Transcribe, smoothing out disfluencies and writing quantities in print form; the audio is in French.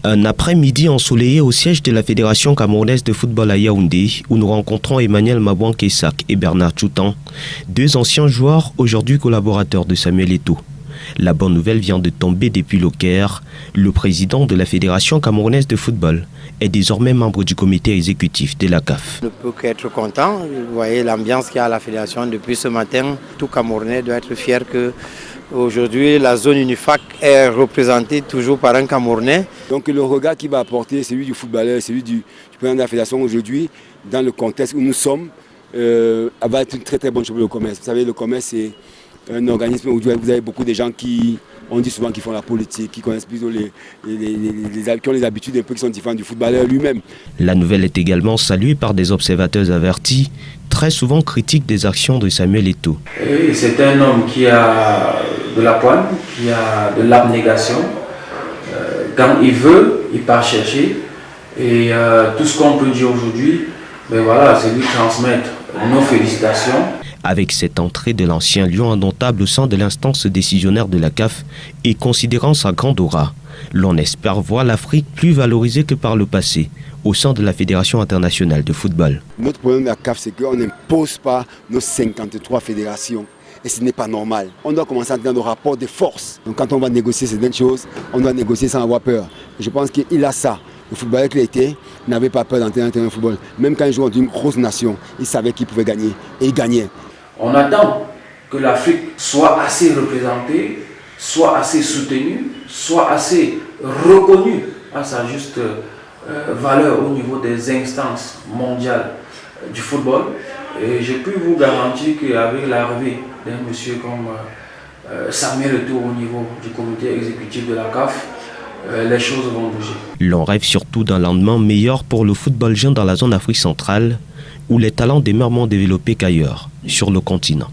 Un après-midi ensoleillé au siège de la Fédération camerounaise de football à Yaoundé, où nous rencontrons Emmanuel Mabouan-Kessak et Bernard Tchoutan, deux anciens joueurs, aujourd'hui collaborateurs de Samuel Eto'o. La bonne nouvelle vient de tomber depuis le Caire. Le président de la Fédération camerounaise de football est désormais membre du comité exécutif de la CAF. On ne peut qu'être content. Vous voyez l'ambiance qu'il y a à la Fédération depuis ce matin. Tout Camerounais doit être fier que aujourd'hui la zone UNIFAC est représentée toujours par un Camerounais. Donc le regard qu'il va apporter, celui du footballeur, celui du président de la Fédération aujourd'hui, dans le contexte où nous sommes, va être une très très bonne chose pour le commerce. Vous savez, le commerce c'est un organisme où vous avez beaucoup de gens qui, on dit souvent qu'ils font la politique, qui connaissent plutôt qui ont les habitudes un peu qui sont différentes du footballeur lui-même. La nouvelle est également saluée par des observateurs avertis, très souvent critiques des actions de Samuel Eto'o. C'est un homme qui a de la poigne, qui a de l'abnégation. Quand il veut, il part chercher. Et tout ce qu'on peut dire aujourd'hui, c'est lui transmettre nos félicitations. Avec cette entrée de l'ancien lion indomptable au sein de l'instance décisionnaire de la CAF et considérant sa grande aura, l'on espère voir l'Afrique plus valorisée que par le passé au sein de la Fédération internationale de football. Notre problème de la CAF, c'est qu'on n'impose pas nos 53 fédérations. Et ce n'est pas normal. On doit commencer à entendre nos rapports de force. Donc quand on va négocier certaines choses, on doit négocier sans avoir peur. Et je pense qu'il a ça. Le footballeur qu'il était n'avait pas peur d'entrer dans un terrain de football. Même quand il jouait dans une grosse nation, il savait qu'il pouvait gagner. Et il gagnait. On attend que l'Afrique soit assez représentée, soit assez soutenue, soit assez reconnue à sa juste valeur au niveau des instances mondiales du football. Et je peux vous garantir qu'avec l'arrivée d'un monsieur comme Samuel Eto'o au niveau du comité exécutif de la CAF, les choses vont bouger. L'on rêve surtout d'un lendemain meilleur pour le football jeune dans la zone Afrique centrale, où les talents demeurent moins développés qu'ailleurs sur le continent.